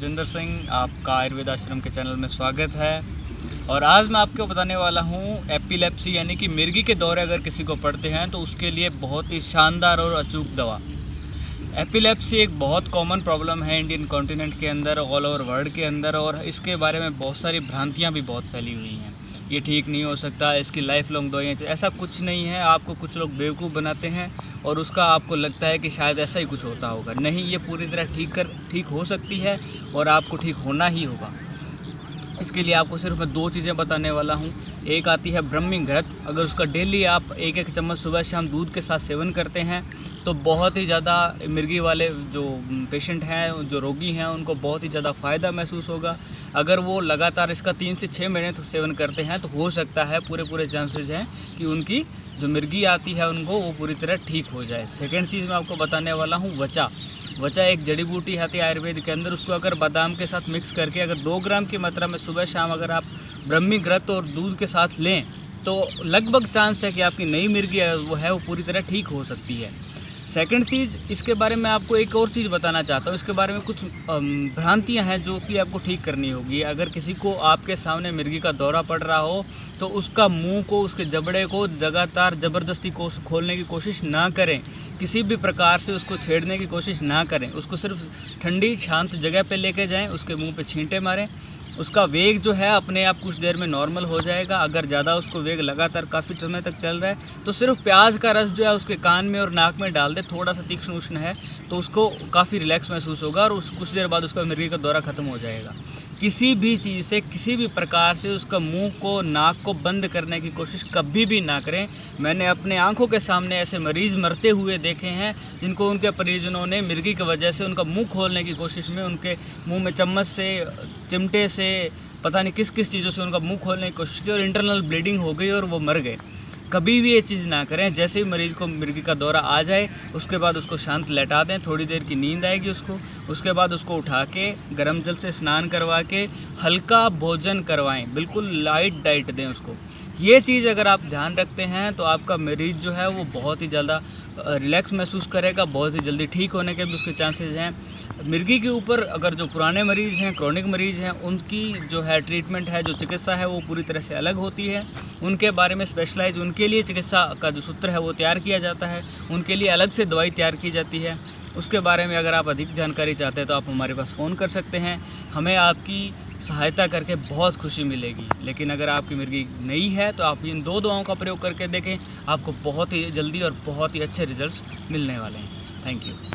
जिंदर सिंह, आपका आयुर्वेद आश्रम के चैनल में स्वागत है। और आज मैं आपको बताने वाला हूँ एपिलेप्सी यानी कि मिर्गी के दौरे अगर किसी को पड़ते हैं तो उसके लिए बहुत ही शानदार और अचूक दवा। एपिलेप्सी एक बहुत कॉमन प्रॉब्लम है इंडियन कॉन्टिनेंट के अंदर, ऑल ओवर वर्ल्ड के अंदर, और इसके बारे में बहुत सारी भ्रांतियाँ भी बहुत फैली हुई हैं। ये ठीक नहीं हो सकता, इसकी लाइफ लॉन्ग दवाइयाँ, ऐसा कुछ नहीं है। आपको कुछ लोग बेवकूफ़ बनाते हैं और उसका आपको लगता है कि शायद ऐसा ही कुछ होता होगा। नहीं, ये पूरी तरह ठीक हो सकती है और आपको ठीक होना ही होगा। इसके लिए आपको सिर्फ मैं 2 चीज़ें बताने वाला हूँ। एक आती है ब्रह्मी घृत। अगर उसका डेली आप 1-1 चम्मच सुबह शाम दूध के साथ सेवन करते हैं तो बहुत ही ज़्यादा मिर्गी वाले जो पेशेंट हैं, जो रोगी हैं, उनको बहुत ही ज़्यादा फ़ायदा महसूस होगा। अगर वो लगातार इसका 3 से 6 महीने तक सेवन करते हैं तो हो सकता है, पूरे चांसेस हैं कि उनकी जो मिर्गी आती है उनको वो पूरी तरह ठीक हो जाए। सेकेंड चीज़ मैं आपको बताने वाला हूँ वचा। वचा एक जड़ी बूटी आती है आयुर्वेद के अंदर। उसको अगर बादाम के साथ मिक्स करके अगर 2 ग्राम की मात्रा में सुबह शाम अगर आप ब्रह्मी घृत और दूध के साथ लें तो लगभग चांस है कि आपकी नई मिर्गी वो पूरी तरह ठीक हो सकती है। सेकंड चीज़, इसके बारे में आपको एक और चीज़ बताना चाहता हूँ। इसके बारे में कुछ भ्रांतियाँ हैं जो कि आपको ठीक करनी होगी। अगर किसी को आपके सामने मिर्गी का दौरा पड़ रहा हो तो उसका मुंह को, उसके जबड़े को लगातार ज़बरदस्ती खोलने की कोशिश ना करें। किसी भी प्रकार से उसको छेड़ने की कोशिश ना करें। उसको सिर्फ ठंडी शांत जगह पे लेके जाएं, उसके मुंह पे छींटे मारें। उसका वेग जो है अपने आप कुछ देर में नॉर्मल हो जाएगा। अगर ज़्यादा उसको वेग लगातार काफ़ी समय तक चल रहा है तो सिर्फ प्याज का रस जो है उसके कान में और नाक में डाल दे। थोड़ा सा तीक्ष्ण उष्ण है तो उसको काफ़ी रिलैक्स महसूस होगा और कुछ देर बाद उसका मिर्गी का दौरा ख़त्म हो जाएगा। किसी भी चीज़ से, किसी भी प्रकार से उसका मुंह को, नाक को बंद करने की कोशिश कभी भी ना करें। मैंने अपने आंखों के सामने ऐसे मरीज़ मरते हुए देखे हैं जिनको उनके परिजनों ने मिर्गी की वजह से उनका मुंह खोलने की कोशिश में उनके मुंह में चम्मच से, चिमटे से, पता नहीं किस किस चीज़ों से उनका मुंह खोलने की कोशिश की और इंटरनल ब्लीडिंग हो गई और वो मर गए। कभी भी ये चीज़ ना करें। जैसे ही मरीज़ को मिर्गी का दौरा आ जाए उसके बाद उसको शांत लेटा दें। थोड़ी देर की नींद आएगी उसको, उसके बाद उसको उठा के गर्म जल से स्नान करवा के हल्का भोजन करवाएं। बिल्कुल लाइट डाइट दें उसको। ये चीज़ अगर आप ध्यान रखते हैं तो आपका मरीज़ जो है वो बहुत ही ज़्यादा रिलैक्स महसूस करेगा। बहुत ही जल्दी ठीक होने के भी उसके चांसेस हैं। मिर्गी के ऊपर अगर जो पुराने मरीज़ हैं, क्रॉनिक मरीज़ हैं, उनकी जो है ट्रीटमेंट है, जो चिकित्सा है वो पूरी तरह से अलग होती है। उनके बारे में स्पेशलाइज, उनके लिए चिकित्सा का जो सूत्र है वो तैयार किया जाता है। उनके लिए अलग से दवाई तैयार की जाती है। उसके बारे में अगर आप अधिक जानकारी चाहते हैं तो आप हमारे पास फ़ोन कर सकते हैं। हमें आपकी सहायता करके बहुत खुशी मिलेगी। लेकिन अगर आपकी मिर्गी नई है तो आप इन 2 दवाओं का प्रयोग करके देखें। आपको बहुत ही जल्दी और बहुत ही अच्छे रिजल्ट्स मिलने वाले हैं। Thank you.